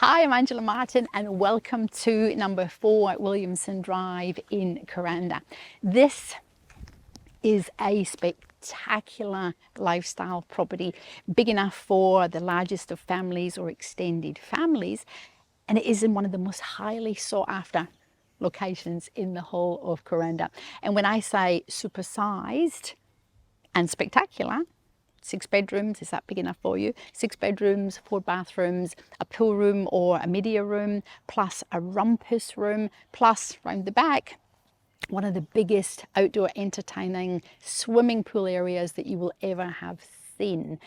Hi, I'm Angela Martin and welcome to number 4 Williamson Drive in Kuranda. This is a spectacular lifestyle property, big enough for the largest of families or extended families, and it is in one of the most highly sought after locations in the whole of Kuranda. And when I say supersized and spectacular, 6 bedrooms, is that big enough for you? 6 bedrooms, 4 bathrooms, a pool room or a media room, plus a rumpus room, plus round the back, one of the biggest outdoor entertaining swimming pool areas that you will ever have seen.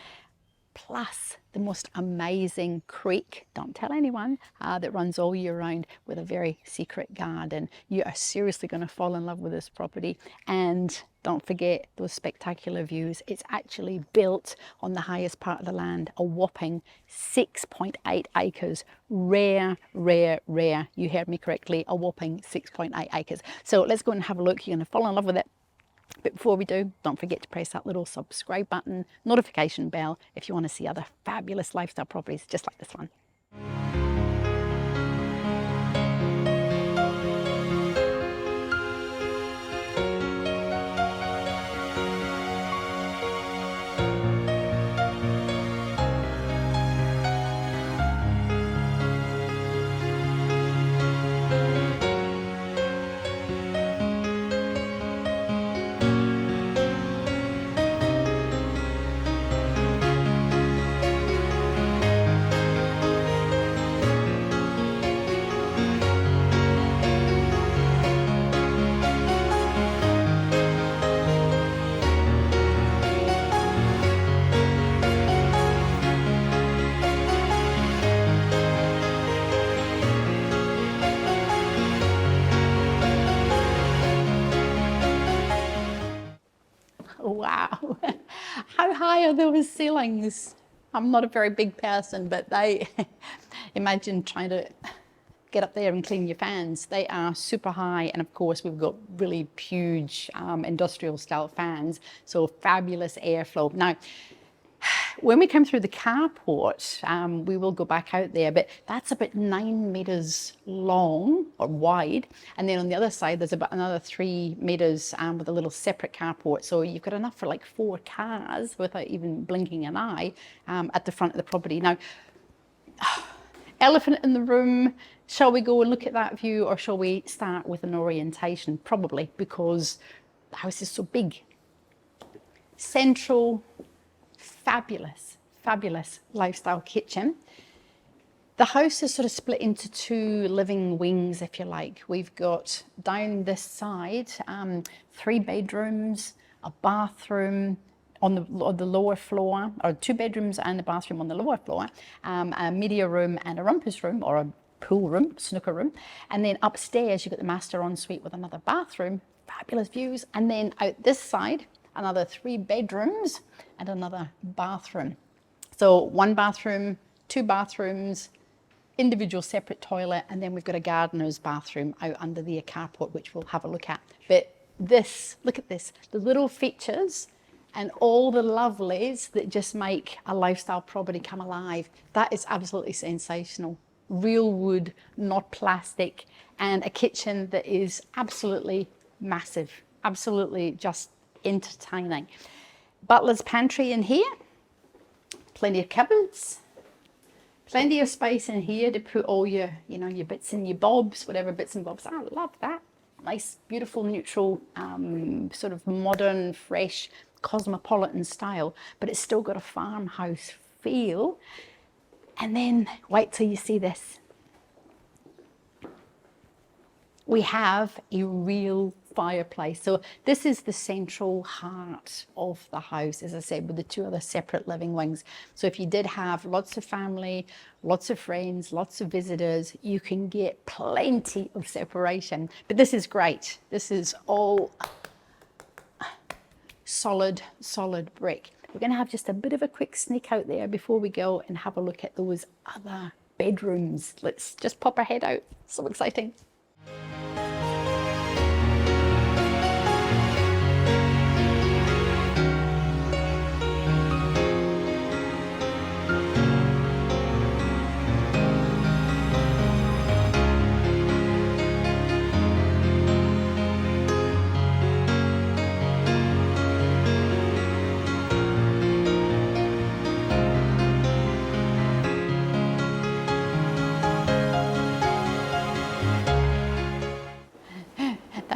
Plus the most amazing creek, don't tell anyone, that runs all year round with a very secret garden. You are seriously going to fall in love with this property, and don't forget those spectacular views. It's actually built on the highest part of the land, a whopping 6.8 acres. Rare, rare, rare. You heard me correctly, a whopping 6.8 acres. So let's go and have a look. You're going to fall in love with it. But before we do, don't forget to press that little subscribe button, notification bell, if you want to see other fabulous lifestyle properties just like this one. Wow, how high are those ceilings? I'm not a very big person, but they, imagine trying to get up there and clean your fans. They are super high, and of course we've got really huge industrial style fans, so fabulous airflow. Now, when we come through the carport, we will go back out there, but that's about 9 meters long or wide. And then on the other side, there's about another 3 meters with a little separate carport. So you've got enough for like 4 cars without even blinking an eye at the front of the property. Now, elephant in the room, shall we go and look at that view, or shall we start with an orientation? Probably, because the house is so big. Central, fabulous, fabulous lifestyle kitchen. The house is sort of split into 2 living wings, if you like. We've got down this side 3 bedrooms, a bathroom on the lower floor, or 2 bedrooms and a bathroom on the lower floor, a media room and a rumpus room, or a pool room, snooker room. And then upstairs you've got the master ensuite with another bathroom, fabulous views. And then out this side, another 3 bedrooms and another bathroom. So 1 bathroom, 2 bathrooms, individual separate toilet, and then we've got a gardener's bathroom out under the carport, which we'll have a look at. But this, look at this, the little features and all the lovelies that just make a lifestyle property come alive. That is absolutely sensational. Real wood, not plastic, and a kitchen that is absolutely massive, absolutely just entertaining. Butler's pantry in here, plenty of cupboards, plenty of space in here to put all your, your bits and your bobs, whatever bits and bobs. I love that. Nice, beautiful, neutral, sort of modern, fresh, cosmopolitan style, but it's still got a farmhouse feel. And then wait till you see this. We have a real fireplace. So this is the central heart of the house, as I said, with the 2 other separate living wings. So if you did have lots of family, lots of friends, lots of visitors, you can get plenty of separation. But this is great. This is all solid brick. We're going to have just a bit of a quick sneak out there before we go and have a look at those other bedrooms. Let's just pop our head out. So exciting.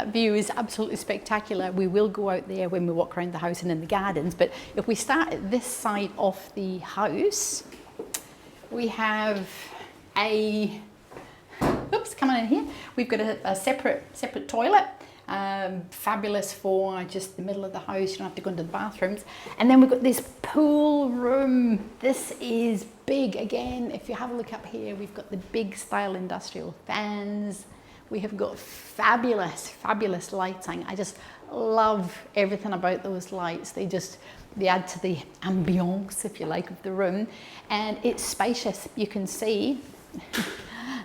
that view is absolutely spectacular. We will go out there when we walk around the house and in the gardens, but if we start at this side of the house, we have a, oops, come on in here. We've got a separate toilet. Fabulous for just the middle of the house. You don't have to go into the bathrooms. And then we've got this pool room. This is big. Again, if you have a look up here, we've got the big style industrial fans. We have got fabulous lighting. I just love everything about those lights. They add to the ambiance, if you like, of the room. And it's spacious. You can see,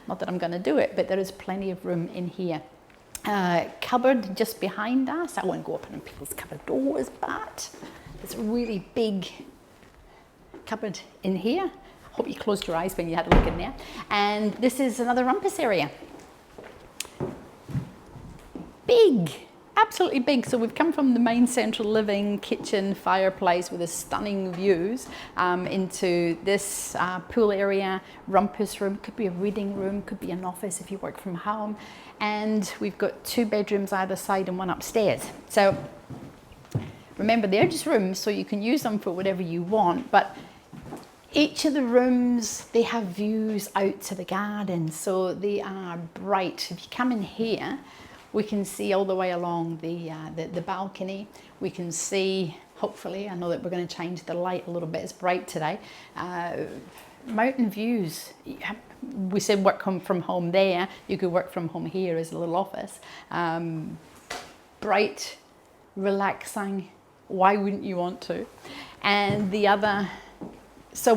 not that I'm going to do it, but there is plenty of room in here. Cupboard just behind us. I won't go up on people's cupboard doors, but there's a really big cupboard in here. Hope you closed your eyes when you had a look in there. And this is another rumpus area. Big, absolutely big. So we've come from the main central living, kitchen, fireplace with the stunning views into this pool area, rumpus room. Could be a reading room, could be an office if you work from home. And we've got 2 bedrooms either side and 1 upstairs. So remember, they're just rooms, so you can use them for whatever you want. But each of the rooms, they have views out to the garden, so they are bright. If you come in here, we can see all the way along the balcony. We can see, hopefully, I know that we're going to change the light a little bit, it's bright today. Mountain views. We said work from home there. You could work from home here as a little office. Bright, relaxing. Why wouldn't you want to? And the other, so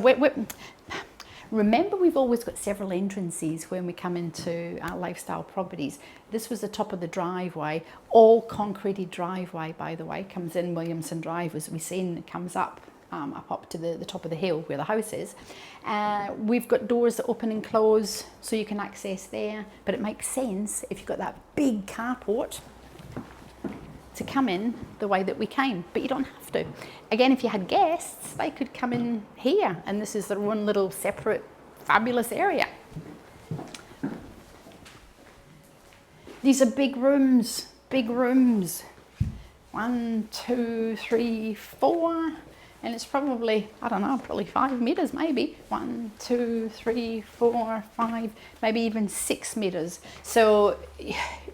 remember, we've always got several entrances when we come into our lifestyle properties. This was the top of the driveway, all concreted driveway, by the way, comes in Williamson Drive, as we've seen, it comes up to the top of the hill where the house is. We've got doors that open and close, so you can access there, but it makes sense if you've got that big carport to come in the way that we came, but you don't have to. Again, if you had guests, they could come in here, and this is their one little separate fabulous area. These are big rooms, 1, 2, 3, 4, and it's probably, I don't know, probably 5 meters maybe. 1, 2, 3, 4, 5, maybe even 6 meters. So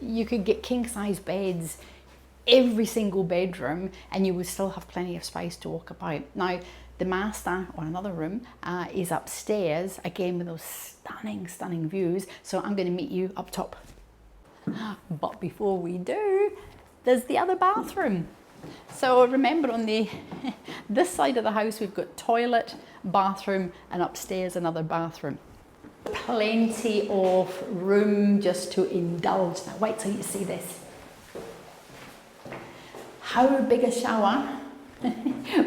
you could get king size beds every single bedroom, and you would still have plenty of space to walk about. Now, the master, or another room, is upstairs, again with those stunning views. So I'm going to meet you up top. But before we do, there's the other bathroom. So remember, on this side of the house, we've got toilet, bathroom, and upstairs another bathroom. Plenty of room just to indulge. Now wait till you see this. How big a shower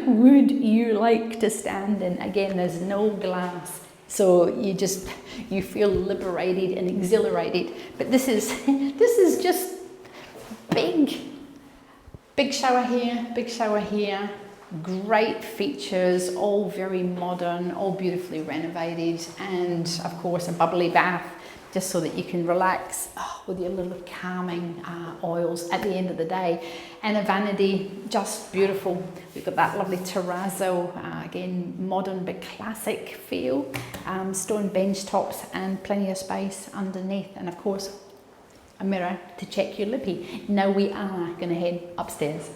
would you like to stand in? Again, there's no glass, so you feel liberated and exhilarated. But this is just big shower here, great features, all very modern, all beautifully renovated, and of course a bubbly bath, just so that you can relax with your little calming oils at the end of the day. And a vanity, just beautiful. We've got that lovely terrazzo, again, modern but classic feel. Stone bench tops and plenty of space underneath. And of course, a mirror to check your lippy. Now we are gonna head upstairs.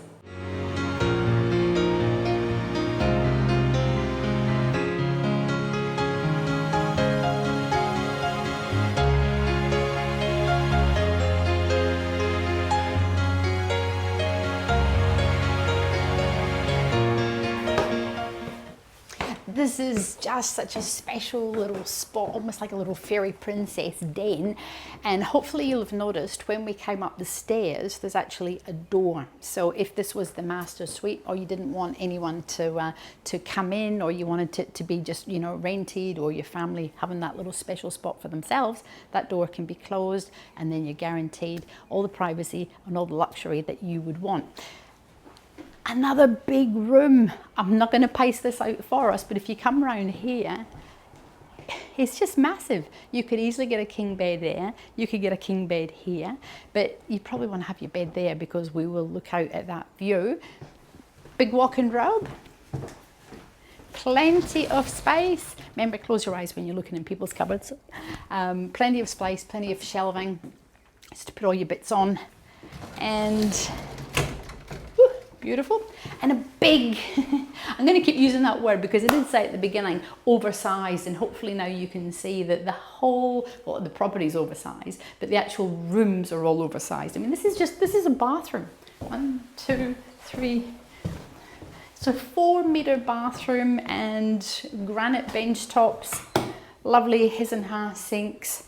This is just such a special little spot, almost like a little fairy princess den. And hopefully you'll have noticed when we came up the stairs, there's actually a door. So if this was the master suite, or you didn't want anyone to come in, or you wanted it to be just, you know, rented, or your family having that little special spot for themselves, that door can be closed, and then you're guaranteed all the privacy and all the luxury that you would want. Another big room. I'm not going to pace this out for us, but if you come around here, it's just massive. You could easily get a king bed there. You could get a king bed here, but you probably want to have your bed there because we will look out at that view. Big walk-in robe. Plenty of space. Remember, close your eyes when you're looking in people's cupboards. Plenty of space, plenty of shelving just to put all your bits on. And whew, beautiful. And a big, I'm going to keep using that word because I did say at the beginning, oversized, and hopefully now you can see that the whole, well, the property's oversized, but the actual rooms are all oversized. I mean, this is a bathroom. 1, 2, 3. So 4-meter bathroom and granite bench tops, lovely his and her sinks,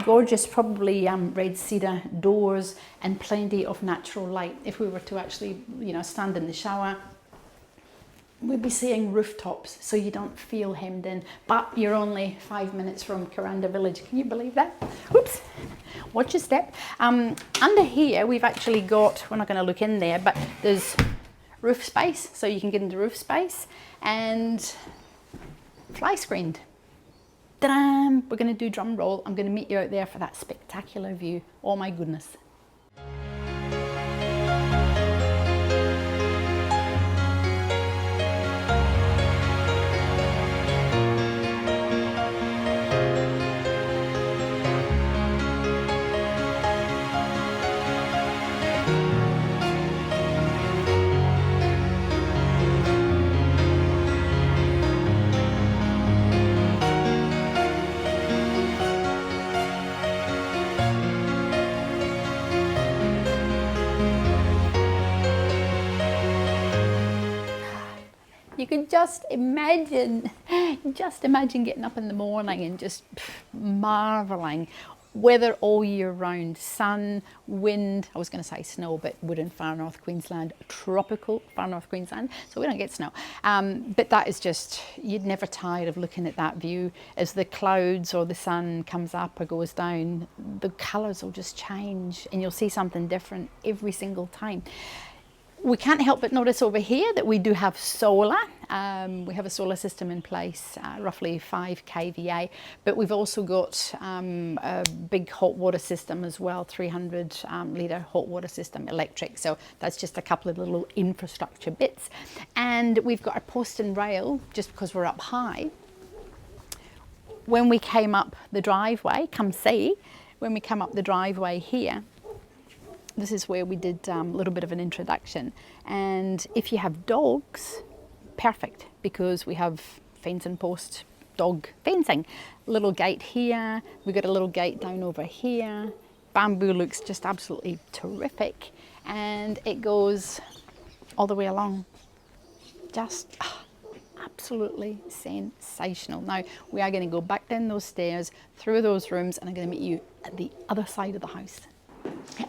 gorgeous probably red cedar doors, and plenty of natural light. If we were to actually, you know, stand in the shower, we'd be seeing rooftops, so you don't feel hemmed in. But you're only 5 minutes from Kuranda village. Can you believe that? Oops, watch your step. Under here, we've actually got, we're not going to look in there, but there's roof space, so you can get into roof space, and fly screened. Ta-da! We're going to do drum roll. I'm going to meet you out there for that spectacular view. Oh my goodness. You can just imagine getting up in the morning and just marveling. Weather all year round, sun, wind, I was going to say snow, but we're in far north Queensland, tropical far north Queensland, so we don't get snow. But that is just, you'd never tire of looking at that view. As the clouds or the sun comes up or goes down, the colours will just change and you'll see something different every single time. We can't help but notice over here that we do have solar. We have a solar system in place, roughly 5 kVA, but we've also got a big hot water system as well, 300 litre hot water system, electric. So that's just a couple of little infrastructure bits. And we've got a post and rail, just because we're up high. When we came up the driveway, come see, when we come up the driveway here, this is where we did a little bit of an introduction. And if you have dogs, perfect, because we have fence and post dog fencing. Little gate here, we've got a little gate down over here. Bamboo looks just absolutely terrific. And it goes all the way along. Just absolutely sensational. Now, we are going to go back down those stairs, through those rooms, and I'm going to meet you at the other side of the house.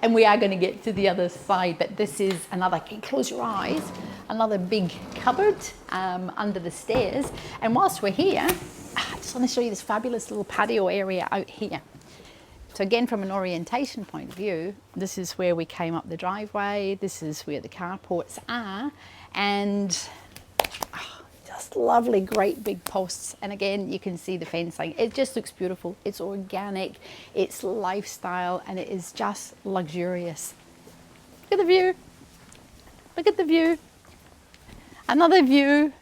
And we are going to get to the other side, but this is another, close your eyes, another big cupboard under the stairs. And whilst we're here, I just want to show you this fabulous little patio area out here. So again, from an orientation point of view, this is where we came up the driveway, this is where the carports are, and just lovely, great big posts. And again, you can see the fencing. It just looks beautiful. It's organic, it's lifestyle, and it is just luxurious. Look at the view. Look at the view. Another view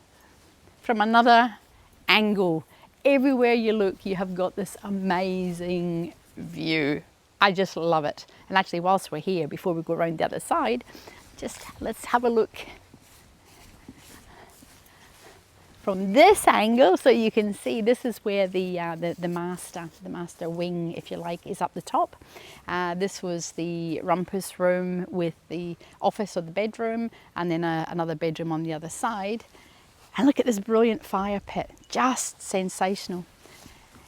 from another angle. Everywhere you look, you have got this amazing view. I just love it. And actually, whilst we're here, before we go around the other side, just let's have a look from this angle, so you can see this is where the master wing, if you like, is up the top. This was the rumpus room with the office or the bedroom, and then another bedroom on the other side. And look at this brilliant fire pit, just sensational.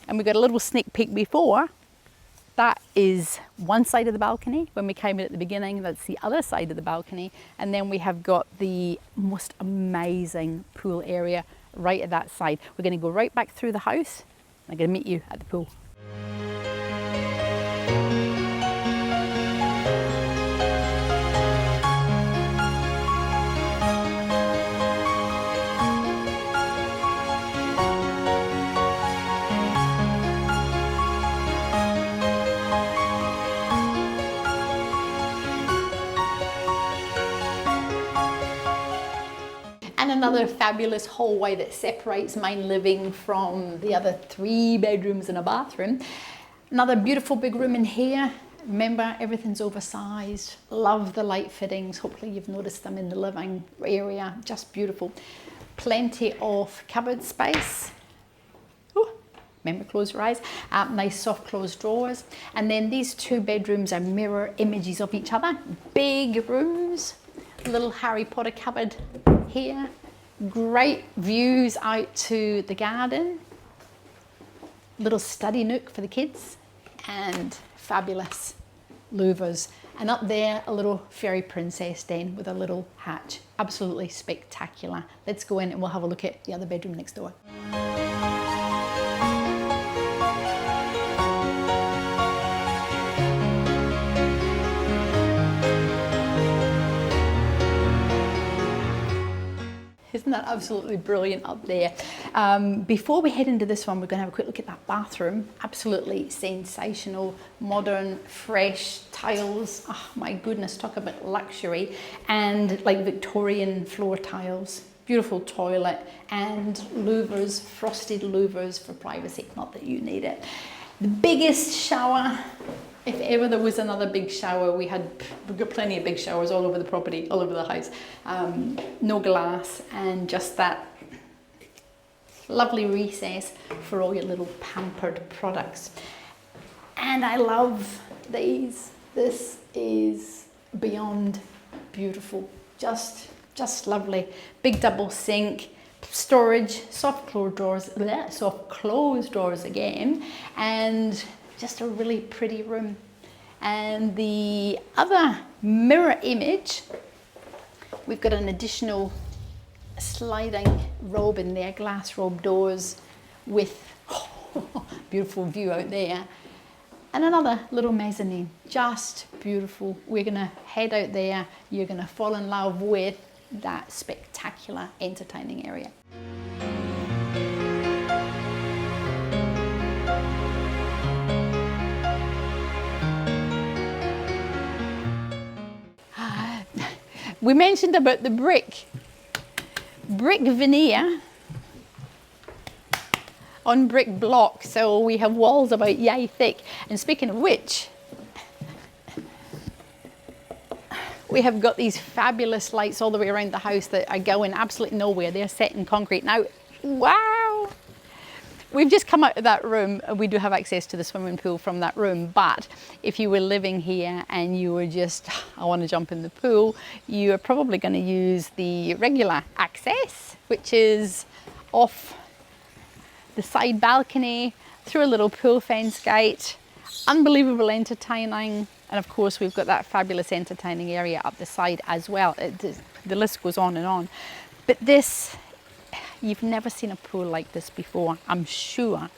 And we got a little sneak peek before. That is one side of the balcony. When we came in at the beginning, that's the other side of the balcony. And then we have got the most amazing pool area right at that side. We're going to go right back through the house. I'm going to meet you at the pool. another fabulous hallway that separates main living from the other 3 bedrooms and a bathroom. Another beautiful big room in here. Remember, everything's oversized. Love the light fittings. Hopefully you've noticed them in the living area. Just beautiful. Plenty of cupboard space. Ooh, remember, close your eyes. Nice soft closed drawers. And then these 2 bedrooms are mirror images of each other. Big rooms. Little Harry Potter cupboard here. Great views out to the garden. Little study nook for the kids. And fabulous louvers. And up there, a little fairy princess den with a little hatch. Absolutely spectacular. Let's go in and we'll have a look at the other bedroom next door. Isn't that absolutely brilliant up there? Before we head into this one, we're going to have a quick look at that bathroom. Absolutely sensational, modern, fresh tiles. Oh my goodness, talk about luxury. And like Victorian floor tiles. Beautiful toilet and louvers, frosted louvers for privacy. Not that you need it. The biggest shower. If ever there was another big shower, we've got plenty of big showers all over the property, all over the house. No glass and just that lovely recess for all your little pampered products. And I love these. This is beyond beautiful. Just lovely. Big double sink, storage, soft closed drawers again, and just a really pretty room. And the other mirror image, we've got an additional sliding robe in there, glass robe doors with beautiful view out there. And another little mezzanine, just beautiful. We're gonna head out there. You're gonna fall in love with that spectacular entertaining area. We mentioned about the brick veneer on brick block, so we have walls about yay thick. And speaking of which, we have got these fabulous lights all the way around the house that are going absolutely nowhere. They're set in concrete. Now, wow! We've just come out of that room. We do have access to the swimming pool from that room, but if you were living here and you were just, I want to jump in the pool, you are probably going to use the regular access, which is off the side balcony, through a little pool fence gate. Unbelievable entertaining. And of course, we've got that fabulous entertaining area up the side as well. The list goes on and on. But this, you've never seen a pool like this before, I'm sure.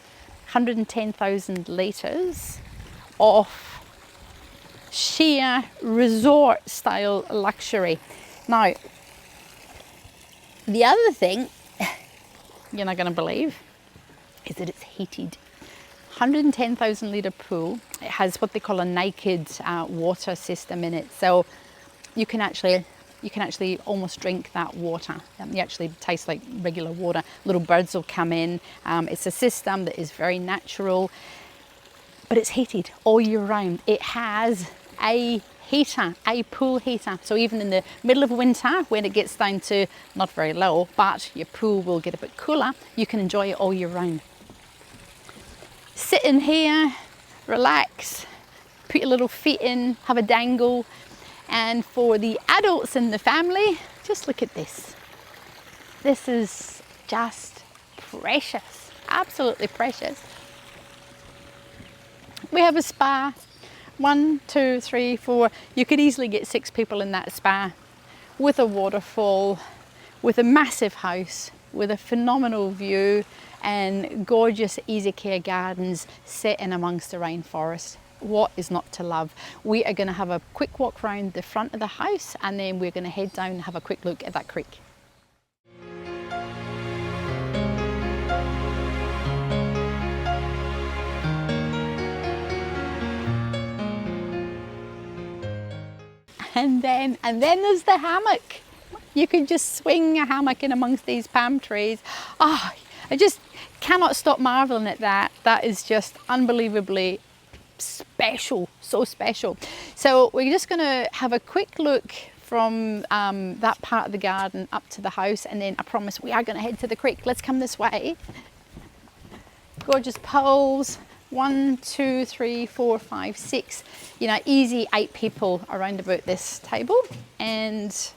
110,000 litres of sheer resort style luxury. Now, the other thing you're not going to believe is that it's heated. 110,000 litre pool. It has what they call a naked water system in it. So you can actually almost drink that water. You actually taste like regular water. Little birds will come in. It's a system that is very natural, but it's heated all year round. It has a heater, a pool heater. So even in the middle of winter, when it gets down to not very low, but your pool will get a bit cooler, you can enjoy it all year round. Sit in here, relax, put your little feet in, have a dangle. And for the adults in the family, just look at this. This is just precious, absolutely precious. We have a spa, 1, 2, 3, 4. You could easily get 6 people in that spa with a waterfall, with a massive house, with a phenomenal view and gorgeous easy care gardens set in amongst the rainforest. What is not to love? We are going to have a quick walk around the front of the house and then we're going to head down and have a quick look at that creek. And then there's the hammock. You could just swing a hammock in amongst these palm trees. Oh, I just cannot stop marveling at that. That is just unbelievably special, so special. So we're just going to have a quick look from that part of the garden up to the house, and then I promise we are going to head to the creek. Let's come this way. Gorgeous poles. 1, 2, 3, 4, 5, 6. You know, easy 8 people around about this table, and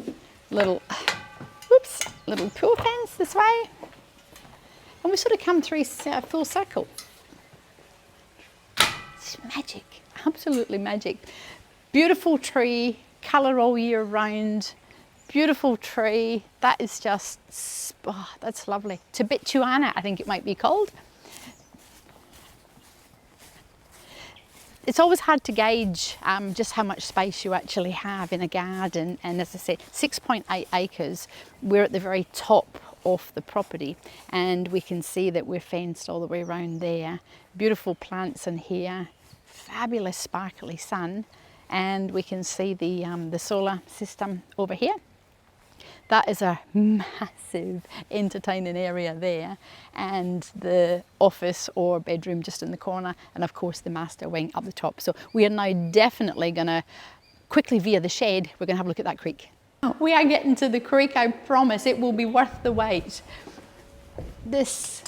little, whoops, little pool fence this way. And we sort of come through a full circle. It's magic, absolutely magic. Beautiful tree, colour all year round. Beautiful tree. That is just, oh, that's lovely. Tibetuana, I think it might be called. It's always hard to gauge just how much space you actually have in a garden, and as I said, 6.8 acres. We're at the very top of the property, and we can see that we're fenced all the way around there. Beautiful plants in here, fabulous sparkly sun, and we can see the solar system over here. That is a massive entertaining area there, and the office or bedroom just in the corner, and of course the master wing up the top. So we are now definitely going to quickly via the shed, we're going to have a look at that creek. We are getting to the creek, I promise. It will be worth the wait. This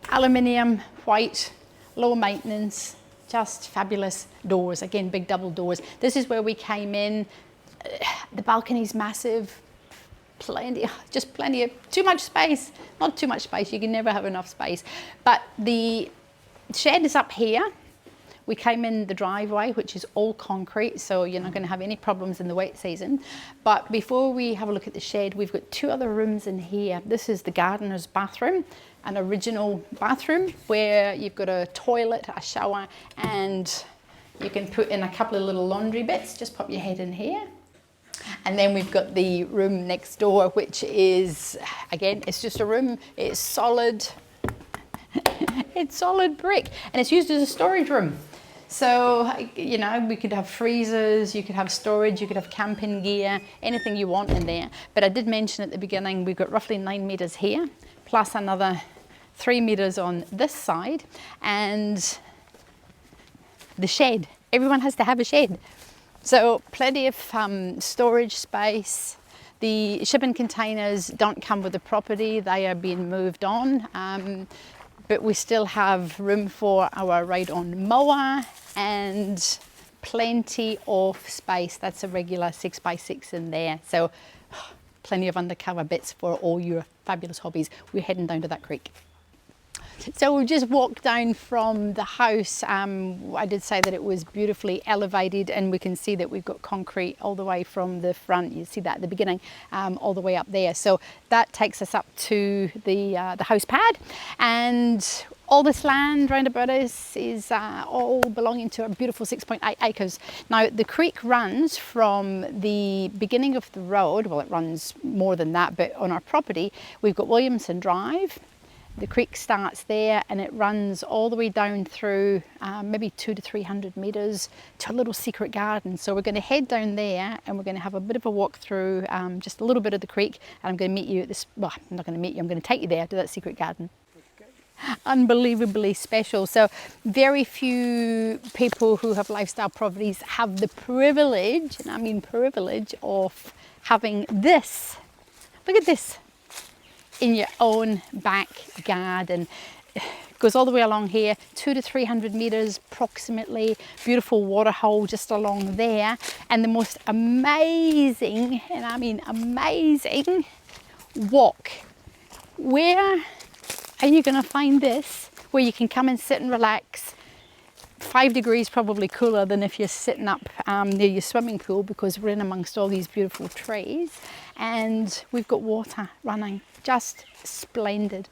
aluminium, white, low maintenance, just fabulous doors. Again, big double doors. This is where we came in. The balcony's massive. Plenty of, too much space. Not too much space, you can never have enough space. But the shed is up here. We came in the driveway, which is all concrete, so you're not going to have any problems in the wet season. But before we have a look at the shed, we've got 2 other rooms in here. This is the gardener's bathroom, an original bathroom where you've got a toilet, a shower, and you can put in a couple of little laundry bits. Just pop your head in here. And then we've got the room next door, which is, again, it's just a room. It's solid, it's solid brick, and it's used as a storage room. So, you know, we could have freezers, you could have storage, you could have camping gear, anything you want in there. But I did mention at the beginning, we've got roughly 9 meters here, plus another 3 meters on this side, and the shed. Everyone has to have a shed. So plenty of storage space. The shipping containers don't come with the property, they are being moved on. But we still have room for our ride-on mower and plenty of space. That's a regular 6x6 in there. So plenty of undercover bits for all your fabulous hobbies. We're heading down to that creek. So we just walked down from the house. I did say that it was beautifully elevated, and we can see that we've got concrete all the way from the front. You see that at the beginning, all the way up there. So that takes us up to the house pad, and all this land round about us is all belonging to a beautiful 6.8 acres. Now the creek runs from the beginning of the road. Well, it runs more than that, but on our property we've got Williamson Drive. The creek starts there and it runs all the way down through maybe 200 to 300 meters to a little secret garden. So we're going to head down there and we're going to have a bit of a walk through just a little bit of the creek, and I'm going to meet you at this, well, I'm not going to meet you, I'm going to take you there to that secret garden. Unbelievably special. So very few people who have lifestyle properties have the privilege, and I mean privilege, of having this. Look at this. In your own back garden. It goes all the way along here, 200 to 300 meters approximately. Beautiful water hole just along there, and the most amazing, and I mean amazing, walk. Where are you going to find this? Where you can come and sit and relax. 5 degrees probably cooler than if you're sitting up near your swimming pool, because we're in amongst all these beautiful trees, and we've got water running. Just splendid.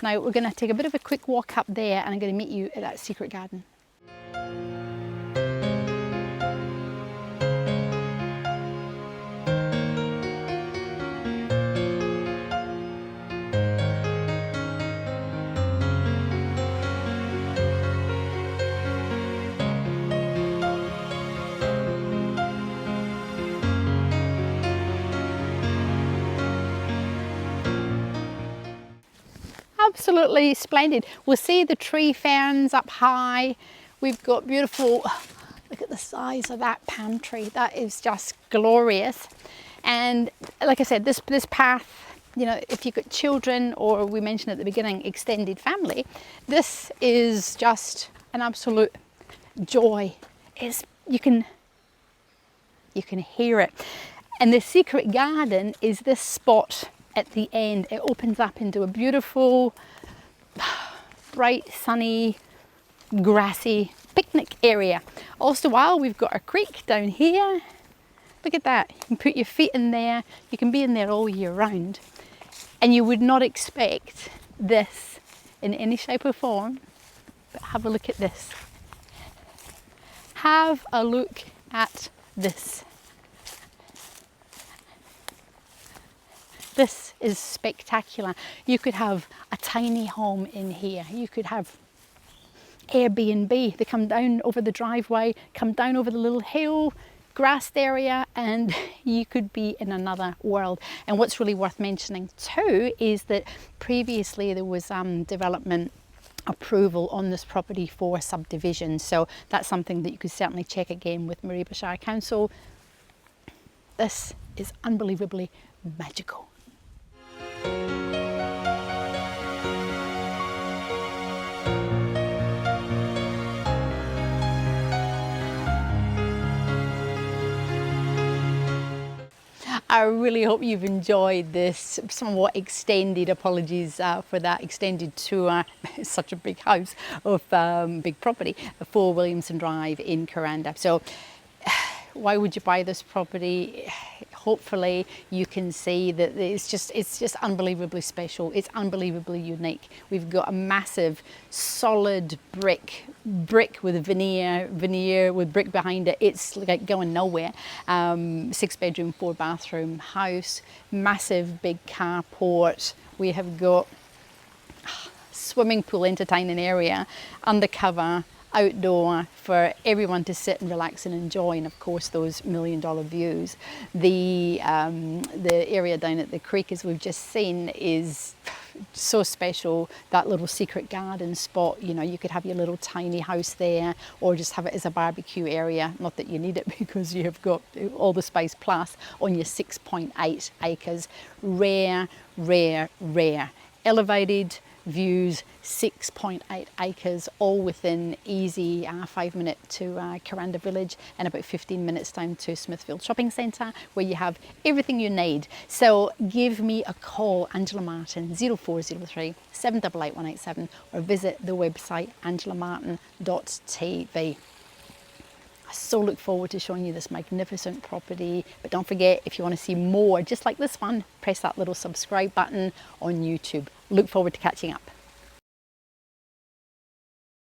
Now we're going to take a bit of a quick walk up there, and I'm going to meet you at that secret garden. absolutely splendid. We'll see the tree ferns up high. We've got beautiful, look at the size of that palm tree. That is just glorious. And like I said, this path, you know, if you've got children, or we mentioned at the beginning, extended family, this is just an absolute joy. You can hear it. And the secret garden is this spot at the end. It opens up into a beautiful, bright, sunny, grassy picnic area. Also, while we've got a creek down here, look at that. You can put your feet in there. You can be in there all year round. And you would not expect this in any shape or form, but have a look at this. Have a look at this. This is spectacular. You could have a tiny home in here. You could have Airbnb. They come down over the driveway, come down over the little hill, grassed area, and you could be in another world. And what's really worth mentioning too is that previously there was development approval on this property for subdivision, so that's something that you could certainly check again with Mareeba Shire Council. This is unbelievably magical. I really hope you've enjoyed this somewhat extended, apologies for that extended tour. It's such a big house of big property, 4 Williamson Drive in Kuranda. So why would you buy this property? Hopefully you can see that it's just unbelievably special. It's unbelievably unique. We've got a massive solid brick with veneer with brick behind it. It's like going nowhere. 6-bedroom, 4-bathroom house, massive big carport. We have got swimming pool entertaining area, undercover, outdoor for everyone to sit and relax and enjoy, and of course those $1 million views. The area down at the creek, as we've just seen, is so special. That little secret garden spot, you know, you could have your little tiny house there, or just have it as a barbecue area. Not that you need it, because you have got all the space plus on your 6.8 acres. Rare elevated views, 6.8 acres, all within easy 5-minute to Kuranda Village, and about 15 minutes down to Smithfield Shopping Centre, where you have everything you need. So give me a call, Angela Martin, 0403 788 187, or visit the website angelamartin.tv. I so look forward to showing you this magnificent property. But don't forget, if you want to see more just like this one, press that little subscribe button on YouTube. Look forward to catching up.